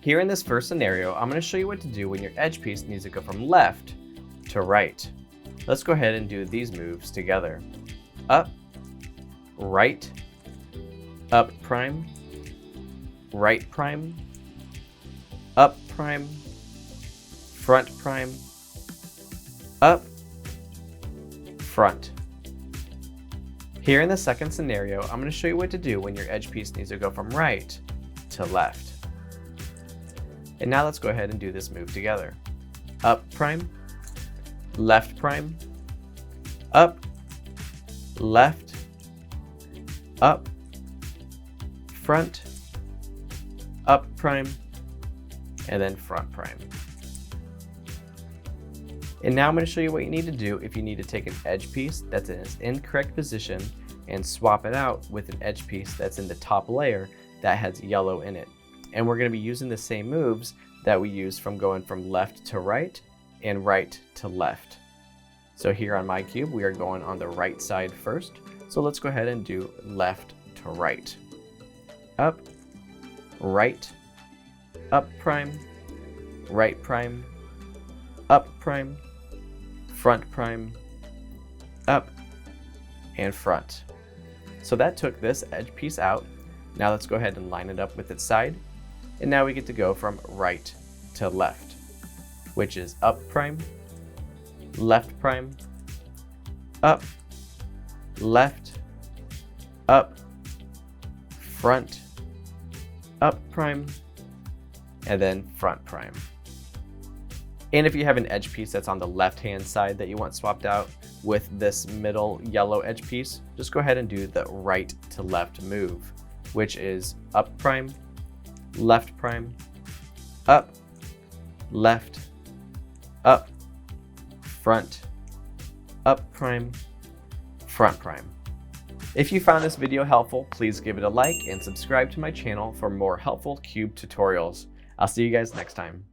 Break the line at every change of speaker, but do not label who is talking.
Here in this first scenario, I'm going to show you what to do when your edge piece needs to go from left to right. Let's go ahead and do these moves together. Up, right, up prime, right prime, up prime, front prime, up, front. Here in the second scenario, I'm going to show you what to do when your edge piece needs to go from right to left. And now let's go ahead and do this move together. Up prime, left prime, up, left, up, front, up prime, and then front prime. And now I'm going to show you what you need to do if you need to take an edge piece that's in its incorrect position and swap it out with an edge piece that's in the top layer that has yellow in it. And we're going to be using the same moves that we use from going from left to right and right to left. So here on my cube, we are going on the right side first. So let's go ahead and do left to right. Up, right, up prime, right prime, up prime, front prime, up, and front. So that took this edge piece out. Now let's go ahead and line it up with its side. And now we get to go from right to left, which is up prime, left prime, up, left, up, front, up prime, and then front prime. And if you have an edge piece that's on the left-hand side that you want swapped out with this middle yellow edge piece, just go ahead and do the right to left move, which is up prime, left prime, up, left, up, front, up prime, front prime. If you found this video helpful, please give it a like and subscribe to my channel for more helpful cube tutorials. I'll see you guys next time.